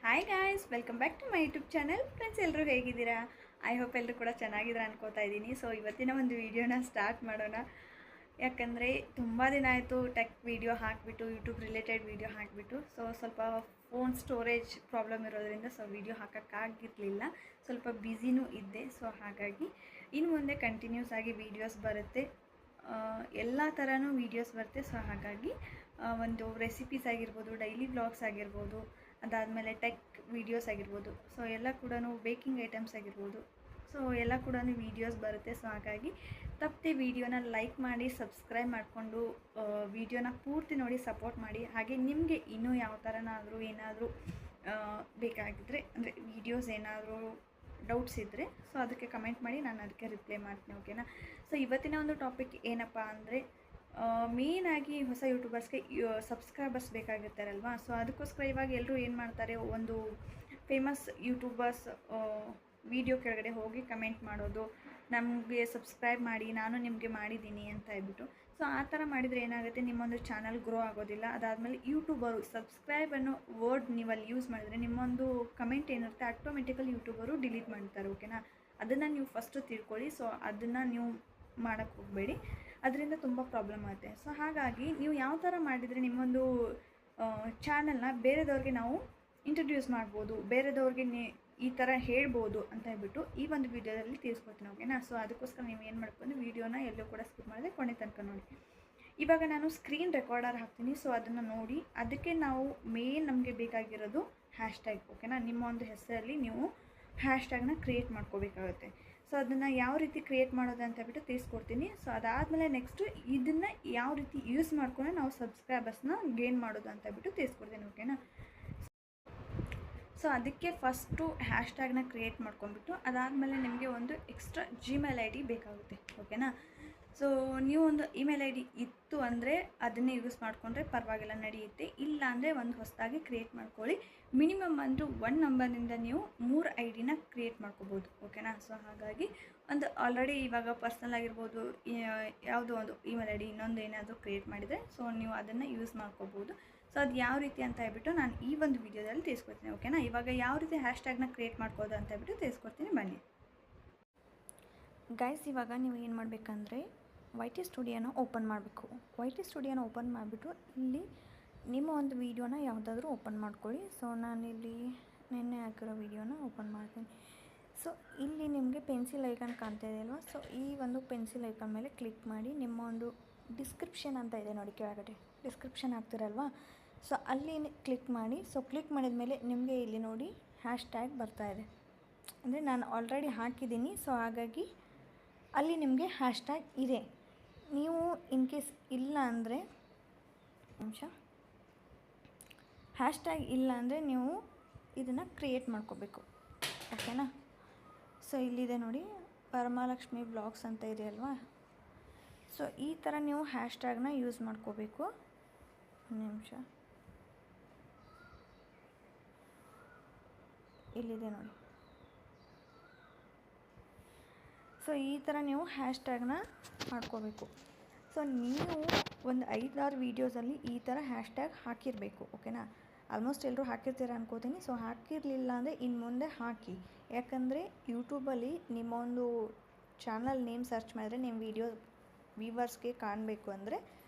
Hi guys, welcome back to my YouTube channel. Friends, ಎಲ್ಲರೂ ಹೇಗಿದ್ದೀರಾ? I hope ಎಲ್ಲರೂ ಕೂಡ ಚೆನ್ನಾಗಿದ್ದೀರಾ ಅನ್ಕೋತಾ ಇದ್ದೀನಿ. ಸೊ ಇವತ್ತಿನ ಒಂದು ವೀಡಿಯೋನ ಸ್ಟಾರ್ಟ್ ಮಾಡೋಣ. ಯಾಕಂದರೆ ತುಂಬ ದಿನ ಆಯಿತು ಟೆಕ್ ವೀಡಿಯೋ ಹಾಕಿಬಿಟ್ಟು, ಯೂಟ್ಯೂಬ್ ರಿಲೇಟೆಡ್ ವೀಡಿಯೋ ಹಾಕಿಬಿಟ್ಟು. ಸೊ ಸ್ವಲ್ಪ ಫೋನ್ ಸ್ಟೋರೇಜ್ ಪ್ರಾಬ್ಲಮ್ ಇರೋದ್ರಿಂದ ವೀಡಿಯೋ ಹಾಕೋಕ್ಕಾಗಿರಲಿಲ್ಲ. ಸ್ವಲ್ಪ ಬ್ಯುಸಿನೂ ಇದ್ದೆ. ಸೊ ಹಾಗಾಗಿ ಇನ್ನು ಮುಂದೆ ಕಂಟಿನ್ಯೂಸ್ ಆಗಿ ವೀಡಿಯೋಸ್ ಬರುತ್ತೆ, ಎಲ್ಲ ಥರನೂ ವೀಡಿಯೋಸ್ ಬರುತ್ತೆ. ಸೊ ಹಾಗಾಗಿ ಒಂದು ರೆಸಿಪೀಸ್ ಆಗಿರ್ಬೋದು, ಡೈಲಿ ವ್ಲಾಗ್ಸ್ ಆಗಿರ್ಬೋದು, ಅದಾದಮೇಲೆ ಟೆಕ್ ವೀಡಿಯೋಸ್ ಆಗಿರ್ಬೋದು, ಸೊ ಎಲ್ಲ ಕೂಡ ಬೇಕಿಂಗ್ ಐಟಮ್ಸ್ ಆಗಿರ್ಬೋದು, ಸೊ ಎಲ್ಲ ಕೂಡ ವೀಡಿಯೋಸ್ ಬರುತ್ತೆ. ಸೊ ಹಾಗಾಗಿ ತಪ್ಪದೆ ವೀಡಿಯೋನ ಲೈಕ್ ಮಾಡಿ, ಸಬ್ಸ್ಕ್ರೈಬ್ ಮಾಡಿಕೊಂಡು ವೀಡಿಯೋನ ಪೂರ್ತಿ ನೋಡಿ ಸಪೋರ್ಟ್ ಮಾಡಿ. ಹಾಗೆ ನಿಮಗೆ ಇನ್ನೂ ಯಾವ ಥರನಾದರೂ ಏನಾದರೂ ಬೇಕಾಗಿದ್ದರೆ, ಅಂದರೆ ವೀಡಿಯೋಸ್ ಏನಾದರೂ ಡೌಟ್ಸ್ ಇದ್ದರೆ ಸೊ ಅದಕ್ಕೆ ಕಮೆಂಟ್ ಮಾಡಿ, ನಾನು ಅದಕ್ಕೆ ರಿಪ್ಲೈ ಮಾಡ್ತೀನಿ. ಓಕೆನಾ? ಸೊ ಇವತ್ತಿನ ಒಂದು ಟಾಪಿಕ್ ಏನಪ್ಪ ಅಂದರೆ, ಮೇಯ್ನಾಗಿ ಹೊಸ ಯೂಟ್ಯೂಬರ್ಸ್ಗೆ ಸಬ್ಸ್ಕ್ರೈಬರ್ಸ್ ಬೇಕಾಗಿರ್ತಾರಲ್ವ. ಸೊ ಅದಕ್ಕೋಸ್ಕರ ಇವಾಗ ಎಲ್ಲರೂ ಏನು ಮಾಡ್ತಾರೆ, ಒಂದು ಫೇಮಸ್ ಯೂಟ್ಯೂಬರ್ಸ್ ವಿಡಿಯೋ ಕೆಳಗಡೆ ಹೋಗಿ ಕಮೆಂಟ್ ಮಾಡೋದು, ನಮಗೆ ಸಬ್ಸ್ಕ್ರೈಬ್ ಮಾಡಿ, ನಾನು ನಿಮಗೆ ಮಾಡಿದ್ದೀನಿ ಅಂತ ಹೇಳ್ಬಿಟ್ಟು. ಸೊ ಆ ಥರ ಮಾಡಿದರೆ ಏನಾಗುತ್ತೆ, ನಿಮ್ಮೊಂದು ಚಾನಲ್ ಗ್ರೋ ಆಗೋದಿಲ್ಲ. ಅದಾದಮೇಲೆ ಯೂಟ್ಯೂಬರು ಸಬ್ಸ್ಕ್ರೈಬ್ ಅನ್ನೋ ವರ್ಡ್ ನೀವಲ್ಲಿ ಯೂಸ್ ಮಾಡಿದರೆ ನಿಮ್ಮೊಂದು ಕಮೆಂಟ್ ಏನಿರುತ್ತೆ ಆಟೋಮೆಟಿಕಲಿ ಯೂಟ್ಯೂಬರು ಡಿಲೀಟ್ ಮಾಡ್ತಾರೆ. ಓಕೆನಾ? ಅದನ್ನು ನೀವು ಫಸ್ಟು ತಿಳ್ಕೊಳ್ಳಿ. ಸೊ ಅದನ್ನು ನೀವು ಮಾಡೋಕ್ಕೆ ಹೋಗಬೇಡಿ, ಅದರಿಂದ ತುಂಬ ಪ್ರಾಬ್ಲಮ್ ಆಗುತ್ತೆ. ಸೊ ಹಾಗಾಗಿ ನೀವು ಯಾವ ಥರ ಮಾಡಿದರೆ ನಿಮ್ಮೊಂದು ಚಾನಲ್ನ ಬೇರೆದವ್ರಿಗೆ ನಾವು ಇಂಟ್ರಡ್ಯೂಸ್ ಮಾಡ್ಬೋದು, ಬೇರೆದವ್ರಿಗೆ ಈ ಥರ ಹೇಳ್ಬೋದು ಅಂತ ಹೇಳ್ಬಿಟ್ಟು ಈ ಒಂದು ವೀಡಿಯೋದಲ್ಲಿ ತಿಳಿಸ್ಕೊಡ್ತೀನಿ. ಓಕೆನಾ? ಸೊ ಅದಕ್ಕೋಸ್ಕರ ನೀವು ಏನು ಮಾಡ್ಕೊಂಡು ವೀಡಿಯೋನ ಎಲ್ಲೂ ಕೂಡ ಸ್ಕಿಪ್ ಮಾಡಿದೆ ಕೊನೆ ತನಕ ನೋಡಿ. ಇವಾಗ ನಾನು ಸ್ಕ್ರೀನ್ ರೆಕಾರ್ಡರ್ ಹಾಕ್ತೀನಿ. ಸೊ ಅದನ್ನು ನೋಡಿ. ಅದಕ್ಕೆ ನಾವು ಮೇನ್ ನಮಗೆ ಬೇಕಾಗಿರೋದು ಹ್ಯಾಶ್ಟ್ಯಾಗ್. ಓಕೆನಾ? ನಿಮ್ಮ ಒಂದು ಹೆಸರಲ್ಲಿ ನೀವು ಹ್ಯಾಶ್ಟ್ಯಾಗ್ನ ಕ್ರಿಯೇಟ್ ಮಾಡ್ಕೋಬೇಕಾಗುತ್ತೆ. ಸೊ ಅದನ್ನು ಯಾವ ರೀತಿ ಕ್ರಿಯೇಟ್ ಮಾಡೋದು ಅಂತ ಹೇಳ್ಬಿಟ್ಟು ತಿಳಿಸ್ಕೊಡ್ತೀನಿ. ಸೊ ಅದಾದಮೇಲೆ ನೆಕ್ಸ್ಟು ಇದನ್ನು ಯಾವ ರೀತಿ ಯೂಸ್ ಮಾಡ್ಕೊಂಡು ನಾವು ಸಬ್ಸ್ಕ್ರೈಬರ್ಸ್ನ ಗೇನ್ ಮಾಡೋದು ಅಂತ ಹೇಳ್ಬಿಟ್ಟು ತಿಳಿಸ್ಕೊಡ್ತೀನಿ. ಓಕೆನಾ? ಸೊ ಅದಕ್ಕೆ ಫಸ್ಟು ಹ್ಯಾಶ್ಟ್ಯಾಗ್ನ ಕ್ರಿಯೇಟ್ ಮಾಡ್ಕೊಂಡ್ಬಿಟ್ಟು ಅದಾದಮೇಲೆ ನಿಮಗೆ ಒಂದು ಎಕ್ಸ್ಟ್ರಾ ಜಿಮೇಲ್ ಐ ಡಿ ಬೇಕಾಗುತ್ತೆ. ಓಕೆನಾ? ಸೊ ನೀವು ಒಂದು ಇಮೇಲ್ ಐ ಡಿ ಇತ್ತು ಅಂದರೆ ಅದನ್ನೇ ಯೂಸ್ ಮಾಡಿಕೊಂಡ್ರೆ ಪರವಾಗಿಲ್ಲ, ನಡೆಯುತ್ತೆ. ಇಲ್ಲ ಅಂದರೆ ಒಂದು ಹೊಸದಾಗಿ ಕ್ರಿಯೇಟ್ ಮಾಡ್ಕೊಳ್ಳಿ. ಮಿನಿಮಮ್ ಅಂದರೂ 1 ನಂಬರ್ನಿಂದ ನೀವು 3 ಐ ಡಿನ ಕ್ರಿಯೇಟ್ ಮಾಡ್ಕೋಬೋದು. ಓಕೆನಾ? ಸೊ ಹಾಗಾಗಿ ಒಂದು ಆಲ್ರೆಡಿ ಇವಾಗ ಪರ್ಸ್ನಲ್ ಆಗಿರ್ಬೋದು, ಯಾವುದೋ ಒಂದು ಇಮೇಲ್ ಐ ಡಿ ಇನ್ನೊಂದು ಏನಾದರೂ ಕ್ರಿಯೇಟ್ ಮಾಡಿದರೆ ಸೊ ನೀವು ಅದನ್ನು ಯೂಸ್ ಮಾಡ್ಕೋಬೋದು. ಸೊ ಅದು ಯಾವ ರೀತಿ ಅಂತ ಹೇಳ್ಬಿಟ್ಟು ನಾನು ಈ ಒಂದು ವೀಡಿಯೋದಲ್ಲಿ ತಿಳಿಸ್ಕೊಡ್ತೀನಿ. ಓಕೆನಾ? ಇವಾಗ ಯಾವ ರೀತಿ ಹ್ಯಾಶ್ಟ್ಯಾಗ್ನ ಕ್ರಿಯೇಟ್ ಮಾಡ್ಕೋದು ಅಂತ ಹೇಳ್ಬಿಟ್ಟು ತಿಳಿಸ್ಕೊಡ್ತೀನಿ, ಬನ್ನಿ ಗೈಸ್. ಇವಾಗ ನೀವು ಏನು ಮಾಡಬೇಕಂದ್ರೆ YT ಸ್ಟುಡಿಯೋನ ಓಪನ್ ಮಾಡಬೇಕು. YT ಸ್ಟುಡಿಯೋನ ಓಪನ್ ಮಾಡಿಬಿಟ್ಟು ಇಲ್ಲಿ ನಿಮ್ಮ ಒಂದು ವೀಡಿಯೋನ ಯಾವುದಾದ್ರೂ ಓಪನ್ ಮಾಡ್ಕೊಳ್ಳಿ. ಸೊ ನಾನಿಲ್ಲಿ ನಿನ್ನೆ ಹಾಕಿರೋ ವೀಡಿಯೋನ ಓಪನ್ ಮಾಡ್ತೀನಿ. ಸೊ ಇಲ್ಲಿ ನಿಮಗೆ ಪೆನ್ಸಿಲ್ ಐಕಾನ್ ಕಾಣ್ತಾ ಇದೆ ಅಲ್ವಾ? ಸೊ ಈ ಒಂದು ಪೆನ್ಸಿಲ್ ಐಕಾನ್ ಮೇಲೆ ಕ್ಲಿಕ್ ಮಾಡಿ ನಿಮ್ಮ ಒಂದು ಡಿಸ್ಕ್ರಿಪ್ಷನ್ ಅಂತ ಇದೆ ನೋಡಿ, ಕೆಳಗಡೆ ಡಿಸ್ಕ್ರಿಪ್ಷನ್ ಹಾಕ್ತಿರಲ್ವಾ? ಸೊ ಅಲ್ಲಿ ಕ್ಲಿಕ್ ಮಾಡಿ. ಸೊ ಕ್ಲಿಕ್ ಮಾಡಿದ ಮೇಲೆ ನಿಮಗೆ ಇಲ್ಲಿ ನೋಡಿ ಹ್ಯಾಶ್ಟ್ಯಾಗ್ ಬರ್ತಾ ಇದೆ. ಅಂದರೆ ನಾನು ಆಲ್ರೆಡಿ ಹಾಕಿದ್ದೀನಿ. ಸೊ ಹಾಗಾಗಿ ಅಲ್ಲಿ ನಿಮಗೆ ಹ್ಯಾಶ್ಟ್ಯಾಗ್ ಇದೆ. ನೀವು ಇನ್ ಕೇಸ್ ಇಲ್ಲ ಅಂದರೆ ಹ್ಯಾಶ್ಟ್ಯಾಗ್ ಇಲ್ಲ ಅಂದರೆ ನೀವು ಇದನ್ನು ಕ್ರಿಯೇಟ್ ಮಾಡ್ಕೋಬೇಕು. ಓಕೆನಾ? ಸೊ ಇಲ್ಲಿದೆ ನೋಡಿ, ವರಮಹಾಲಕ್ಷ್ಮಿ ವ್ಲಾಗ್ಸ್ ಅಂತ ಇದೆ ಅಲ್ವಾ? ಸೊ ಈ ಥರ ನೀವು ಹ್ಯಾಶ್ಟ್ಯಾಗ್ನ ಯೂಸ್ ಮಾಡ್ಕೋಬೇಕು. ಒಂದು ನಿಮಿಷ, ಇಲ್ಲಿದೆ ನೋಡಿ. ಸೊ ಈ ಥರ ನೀವು ಹ್ಯಾಶ್ಟ್ಯಾಗ್ನ ಮಾಡ್ಕೋಬೇಕು. ಸೊ ನೀವು ಒಂದು 5-6 ವೀಡಿಯೋಸಲ್ಲಿ ಈ ಥರ ಹ್ಯಾಶ್ಟ್ಯಾಗ್ ಹಾಕಿರಬೇಕು. ಓಕೆನಾ? ಆಲ್ಮೋಸ್ಟ್ ಎಲ್ಲರೂ ಹಾಕಿರ್ತೀರ ಅನ್ಕೋತೀನಿ. ಸೊ ಹಾಕಿರಲಿಲ್ಲ ಅಂದರೆ ಇನ್ನು ಮುಂದೆ ಹಾಕಿ. ಯಾಕಂದರೆ ಯೂಟ್ಯೂಬಲ್ಲಿ ನಿಮ್ಮ ಒಂದು ಚಾನಲ್ ನೇಮ್ ಸರ್ಚ್ ಮಾಡಿದ್ರೆ ನಿಮ್ಮ ವೀಡಿಯೋ ವ್ಯೂವರ್ಸ್ಗೆ ಕಾಣಬೇಕು ಅಂದರೆ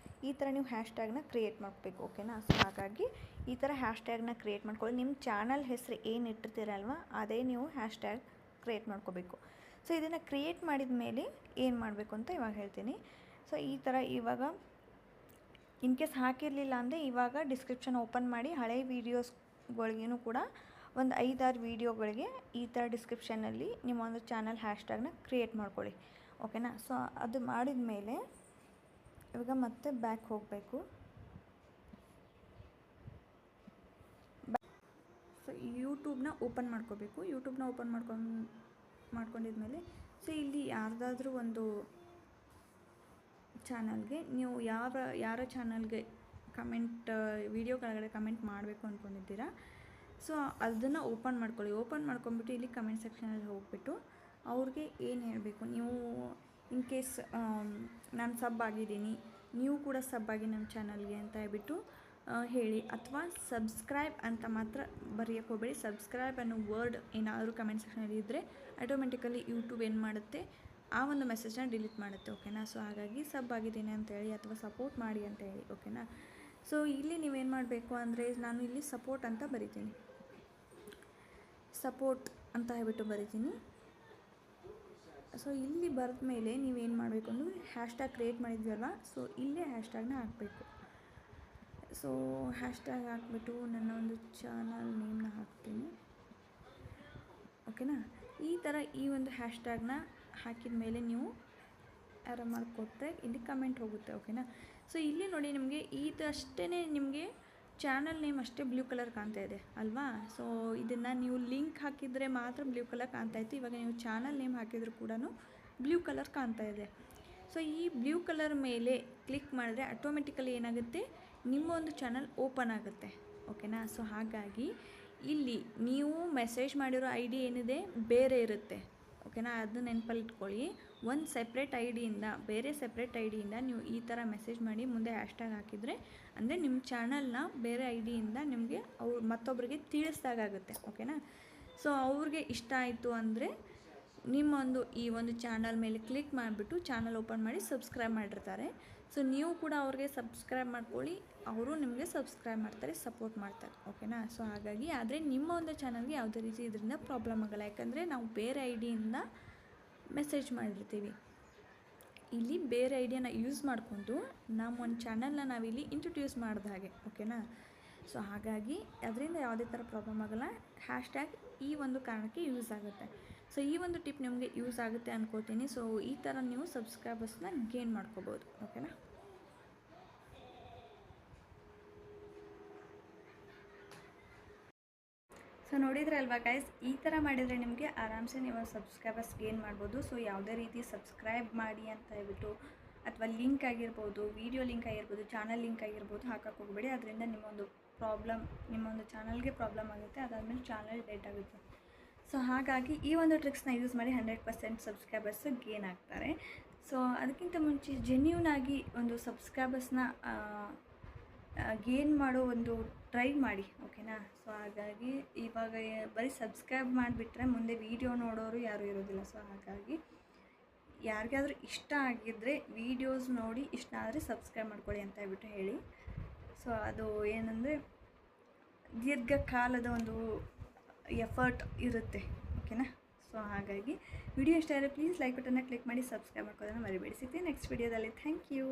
ಈ ಥರ ನೀವು ಹ್ಯಾಶ್ಟ್ಯಾಗ್ನ ಕ್ರಿಯೇಟ್ ಮಾಡಬೇಕು. ಓಕೆನಾ? ಸೊ ಹಾಗಾಗಿ ಈ ಥರ ಹ್ಯಾಶ್ಟ್ಯಾಗ್ನ ಕ್ರಿಯೇಟ್ ಮಾಡ್ಕೊಳ್ಳಿ. ನಿಮ್ಮ ಚಾನಲ್ ಹೆಸರು ಏನು ಇಟ್ಟಿರ್ತೀರಲ್ವ ಅದೇ ನೀವು ಹ್ಯಾಶ್ಟ್ಯಾಗ್ ಕ್ರಿಯೇಟ್ ಮಾಡ್ಕೋಬೇಕು. ಸೊ ಇದನ್ನು ಕ್ರಿಯೇಟ್ ಮಾಡಿದ ಮೇಲೆ ಏನು ಮಾಡಬೇಕು ಅಂತ ಇವಾಗ ಹೇಳ್ತೀನಿ. ಸೊ ಈ ಥರ ಇವಾಗ ಇನ್ ಕೇಸ್ ಹಾಕಿರಲಿಲ್ಲ ಅಂದರೆ ಇವಾಗ ಡಿಸ್ಕ್ರಿಪ್ಷನ್ ಓಪನ್ ಮಾಡಿ ಹಳೆಯ ವೀಡಿಯೋಸ್ಗಳಿಗೇನು ಕೂಡ ಒಂದು 5-6 ವೀಡಿಯೋಗಳಿಗೆ ಈ ಥರ ಡಿಸ್ಕ್ರಿಪ್ಷನಲ್ಲಿ ನಿಮ್ಮ ಒಂದು ಚಾನಲ್ ಹ್ಯಾಶ್ಟ್ಯಾಗ್ನ ಕ್ರಿಯೇಟ್ ಮಾಡ್ಕೊಳ್ಳಿ. ಓಕೆನಾ? ಸೊ ಅದು ಮಾಡಿದ ಮೇಲೆ ಇವಾಗ ಮತ್ತೆ ಬ್ಯಾಕ್ ಹೋಗಬೇಕು. ಸೊ ಯೂಟ್ಯೂಬ್ನ ಓಪನ್ ಮಾಡ್ಕೋಬೇಕು. ಯೂಟ್ಯೂಬ್ನ ಓಪನ್ ಮಾಡ್ಕೊಂಡಿದ್ಮೇಲೆ ಸೊ ಇಲ್ಲಿ ಯಾರ್ದಾದ್ರೂ ಒಂದು ಚಾನಲ್ಗೆ ನೀವು ಯಾರ ಚಾನಲ್ಗೆ ಕಮೆಂಟ್ ವಿಡಿಯೋ ಕೆಳಗಡೆ ಕಮೆಂಟ್ ಮಾಡಬೇಕು ಅಂದ್ಕೊಂಡಿದ್ದೀರಾ, ಸೊ ಅದನ್ನು ಓಪನ್ ಮಾಡ್ಕೊಳ್ಳಿ. ಓಪನ್ ಮಾಡ್ಕೊಂಬಿಟ್ಟು ಇಲ್ಲಿ ಕಮೆಂಟ್ ಸೆಕ್ಷನಲ್ಲಿ ಹೋಗ್ಬಿಟ್ಟು ಅವ್ರಿಗೆ ಏನು ಹೇಳಬೇಕು, ನೀವು ಇನ್ ಕೇಸ್ ನಾನು ಸಬ್ ಆಗಿದ್ದೀನಿ, ನೀವು ಕೂಡ ಸಬ್ ಆಗಿ ನಮ್ಮ ಚಾನಲ್ಗೆ ಅಂತ ಹೇಳ್ಬಿಟ್ಟು ಹೇಳಿ. ಅಥವಾ ಸಬ್ಸ್ಕ್ರೈಬ್ ಅಂತ ಮಾತ್ರ ಬರೆಯೋಕ್ಕೆ ಹೋಗಬೇಡಿ. ಸಬ್ಸ್ಕ್ರೈಬ್ ಅನ್ನೋ ವರ್ಡ್ ಏನಾದರೂ ಕಮೆಂಟ್ ಸೆಕ್ಷನಲ್ಲಿ ಇದ್ದರೆ ಆಟೋಮೆಟಿಕಲಿ ಯೂಟ್ಯೂಬ್ ಏನು ಮಾಡುತ್ತೆ, ಆ ಒಂದು ಮೆಸೇಜ್ನ ಡಿಲೀಟ್ ಮಾಡುತ್ತೆ. ಓಕೆನಾ. ಸೊ ಹಾಗಾಗಿ ಸಬ್ ಆಗಿದ್ದೀನಿ ಅಂತೇಳಿ ಅಥವಾ ಸಪೋರ್ಟ್ ಮಾಡಿ ಅಂತ ಹೇಳಿ. ಓಕೆನಾ. ಸೊ ಇಲ್ಲಿ ನೀವೇನು ಮಾಡಬೇಕು ಅಂದರೆ, ನಾನು ಇಲ್ಲಿ ಸಪೋರ್ಟ್ ಅಂತ ಬರಿತೀನಿ, ಸಪೋರ್ಟ್ ಅಂತ ಹೇಳ್ಬಿಟ್ಟು ಬರಿತೀನಿ. ಸೊ ಇಲ್ಲಿ ಬರೆದ ಮೇಲೆ ನೀವೇನು ಮಾಡಬೇಕು ಅಂದರೆ ಹ್ಯಾಶ್ಟ್ಯಾಗ್ ಕ್ರಿಯೇಟ್ ಮಾಡಿದ್ವಲ್ವ, ಸೊ ಇಲ್ಲೇ ಹ್ಯಾಶ್ಟ್ಯಾಗ್ನ ಹಾಕಬೇಕು. ಸೊ ಹ್ಯಾಶ್ಟ್ಯಾಗ್ ಹಾಕ್ಬಿಟ್ಟು ನನ್ನ ಒಂದು ಚಾನಲ್ ನೇಮ್ನ ಹಾಕ್ತೀನಿ. ಓಕೆನಾ. ಈ ಥರ ಈ ಒಂದು ಹ್ಯಾಶ್ಟ್ಯಾಗ್ನ ಹಾಕಿದ ಮೇಲೆ ನೀವು ಯಾರು ಮಾಡಿಕೊಟ್ರೆ ಇಲ್ಲಿ ಕಮೆಂಟ್ ಹೋಗುತ್ತೆ. ಓಕೆನಾ. ಸೊ ಇಲ್ಲಿ ನೋಡಿ ನಿಮಗೆ ಇದಷ್ಟೇ ನಿಮಗೆ ಚಾನಲ್ ನೇಮ್ ಅಷ್ಟೇ ಬ್ಲೂ ಕಲರ್ ಕಾಣ್ತಾ ಇದೆ ಅಲ್ವಾ. ಸೊ ಇದನ್ನು ನೀವು ಲಿಂಕ್ ಹಾಕಿದರೆ ಮಾತ್ರ ಬ್ಲೂ ಕಲರ್ ಕಾಣ್ತಾ ಇತ್ತು. ಇವಾಗ ನೀವು ಚಾನಲ್ ನೇಮ್ ಹಾಕಿದರೂ ಕೂಡ ಬ್ಲೂ ಕಲರ್ ಕಾಣ್ತಾ ಇದೆ. ಸೊ ಈ ಬ್ಲೂ ಕಲರ್ ಮೇಲೆ ಕ್ಲಿಕ್ ಮಾಡಿದ್ರೆ ಆಟೋಮೆಟಿಕಲಿ ಏನಾಗುತ್ತೆ, ನಿಮ್ಮ ಒಂದು ಚಾನಲ್ ಓಪನ್ ಆಗುತ್ತೆ. ಓಕೆನಾ. ಸೊ ಹಾಗಾಗಿ ಇಲ್ಲಿ ನೀವು ಮೆಸೇಜ್ ಮಾಡಿರೋ ಐ ಡಿ ಏನಿದೆ ಬೇರೆ ಇರುತ್ತೆ. ಓಕೆನಾ. ಅದನ್ನ ನೆನಪಲ್ಲಿ ಇಟ್ಕೊಳ್ಳಿ. ಒಂದು ಸೆಪ್ರೇಟ್ ಐ ಡಿಯಿಂದ ಬೇರೆ ಸೆಪ್ರೇಟ್ ಐ ಡಿಯಿಂದ ನೀವು ಈ ಥರ ಮೆಸೇಜ್ ಮಾಡಿ ಮುಂದೆ ಹ್ಯಾಶ್ಟ್ಯಾಗ್ ಹಾಕಿದರೆ ಅಂದರೆ ನಿಮ್ಮ ಚಾನಲ್ನ ಬೇರೆ ಐ ಡಿಯಿಂದ ನಿಮಗೆ ಅವ್ರು ಮತ್ತೊಬ್ಬರಿಗೆ ತಿಳಿಸ್ದಾಗುತ್ತೆ. ಓಕೆನಾ. ಸೊ ಅವ್ರಿಗೆ ಇಷ್ಟ ಆಯಿತು ಅಂದರೆ ನಿಮ್ಮೊಂದು ಈ ಒಂದು ಚಾನಲ್ ಮೇಲೆ ಕ್ಲಿಕ್ ಮಾಡಿಬಿಟ್ಟು ಚಾನಲ್ ಓಪನ್ ಮಾಡಿ ಸಬ್ಸ್ಕ್ರೈಬ್ ಮಾಡಿರ್ತಾರೆ. ಸೊ ನೀವು ಕೂಡ ಅವ್ರಿಗೆ ಸಬ್ಸ್ಕ್ರೈಬ್ ಮಾಡ್ಕೊಳ್ಳಿ, ಅವರು ನಿಮಗೆ ಸಬ್ಸ್ಕ್ರೈಬ್ ಮಾಡ್ತಾರೆ, ಸಪೋರ್ಟ್ ಮಾಡ್ತಾರೆ. ಓಕೆನಾ. ಸೊ ಹಾಗಾಗಿ ಆದರೆ ನಿಮ್ಮ ಒಂದು ಚಾನಲ್ಗೆ ಯಾವುದೇ ರೀತಿ ಇದರಿಂದ ಪ್ರಾಬ್ಲಮ್ ಆಗೋಲ್ಲ. ಯಾಕಂದರೆ ನಾವು ಬೇರೆ ಐ ಡಿಯಿಂದ ಮೆಸೇಜ್ ಮಾಡಿರ್ತೀವಿ. ಇಲ್ಲಿ ಬೇರೆ ಐ ಡಿಯನ್ನು ಯೂಸ್ ಮಾಡಿಕೊಂಡು ನಮ್ಮ ಒಂದು ಚಾನಲ್ನ ನಾವಿಲ್ಲಿ ಇಂಟ್ರೊಡ್ಯೂಸ್ ಮಾಡಿದ ಹಾಗೆ. ಓಕೆನಾ. ಸೊ ಹಾಗಾಗಿ ಅದರಿಂದ ಯಾವುದೇ ಥರ ಪ್ರಾಬ್ಲಮ್ ಆಗೋಲ್ಲ. ಹ್ಯಾಶ್ಟ್ಯಾಗ್ ಈ ಒಂದು ಕಾರಣಕ್ಕೆ ಯೂಸ್ ಆಗುತ್ತೆ. ಸೊ ಈ ಒಂದು ಟಿಪ್ ನಿಮಗೆ ಯೂಸ್ ಆಗುತ್ತೆ ಅಂದ್ಕೋತೀನಿ. ಸೊ ಈ ಥರ ನೀವು ಸಬ್ಸ್ಕ್ರೈಬರ್ಸ್ನ ಗೇನ್ ಮಾಡ್ಕೋಬೋದು. ಓಕೆನಾ. ಸೊ ನೋಡಿದ್ರಲ್ವಾ ಗೈಸ್, ಈ ಥರ ಮಾಡಿದರೆ ನಿಮಗೆ ಆರಾಮ್ಸೆ ನೀವು ಸಬ್ಸ್ಕ್ರೈಬರ್ಸ್ ಗೇನ್ ಮಾಡ್ಬೋದು. ಸೊ ಯಾವುದೇ ರೀತಿ ಸಬ್ಸ್ಕ್ರೈಬ್ ಮಾಡಿ ಅಂತ ಹೇಳ್ಬಿಟ್ಟು ಅಥವಾ ಲಿಂಕ್ ಆಗಿರ್ಬೋದು, ವಿಡಿಯೋ ಲಿಂಕ್ ಆಗಿರ್ಬೋದು, ಚಾನಲ್ ಲಿಂಕ್ ಆಗಿರ್ಬೋದು ಹಾಕಕ್ಕೆ ಹೋಗಬೇಡಿ. ಅದರಿಂದ ನಿಮ್ಮೊಂದು ಚಾನಲ್ಗೆ ಪ್ರಾಬ್ಲಮ್ ಆಗುತ್ತೆ. ಅದಾದಮೇಲೆ ಚಾನಲ್ ಡೆಡ್ ಆಗುತ್ತೆ. ಸೊ ಹಾಗಾಗಿ ಈ ಒಂದು ಟ್ರಿಕ್ಸ್ನ ಯೂಸ್ ಮಾಡಿ 100% ಸಬ್ಸ್ಕ್ರೈಬರ್ಸ್ ಗೇನ್ ಆಗ್ತಾರೆ. ಸೊ ಅದಕ್ಕಿಂತ ಮುಂಚೆ ಜೆನ್ಯೂನ್ ಆಗಿ ಒಂದು ಸಬ್ಸ್ಕ್ರೈಬರ್ಸ್ನ ಗೇನ್ ಮಾಡೋ ಒಂದು ಟ್ರೈ ಮಾಡಿ. ಓಕೆನಾ. ಸೊ ಹಾಗಾಗಿ ಇವಾಗ ಬರೀ ಸಬ್ಸ್ಕ್ರೈಬ್ ಮಾಡಿಬಿಟ್ರೆ ಮುಂದೆ ವೀಡಿಯೋ ನೋಡೋರು ಯಾರೂ ಇರೋದಿಲ್ಲ. ಸೊ ಹಾಗಾಗಿ ಯಾರಿಗಾದ್ರೂ ಇಷ್ಟ ಆಗಿದ್ದರೆ ವೀಡಿಯೋಸ್ ನೋಡಿ ಇಷ್ಟ ಆದರೆ ಸಬ್ಸ್ಕ್ರೈಬ್ ಮಾಡ್ಕೊಳ್ಳಿ ಅಂತ ಹೇಳ್ಬಿಟ್ಟು ಹೇಳಿ. ಸೊ ಅದು ಏನಂದರೆ ದೀರ್ಘಕಾಲದ ಒಂದು ಎಫರ್ಟ್ ಇರುತ್ತೆ. ಓಕೆನಾ. ಸೊ ಹಾಗಾಗಿ ವಿಡಿಯೋ ಇಷ್ಟ ಆದರೆ ಪ್ಲೀಸ್ ಲೈಕ್ ಬಟನ್ನ ಕ್ಲಿಕ್ ಮಾಡಿ ಸಬ್ಸ್ಕ್ರೈಬ್ ಮಾಡ್ಕೊಳ್ಳೋದನ್ನು ಮರಿಬೇಡಿ. ಸಿಗ್ತೀನಿ ನೆಕ್ಸ್ಟ್ ವಿಡಿಯೋದಲ್ಲಿ. Thank you.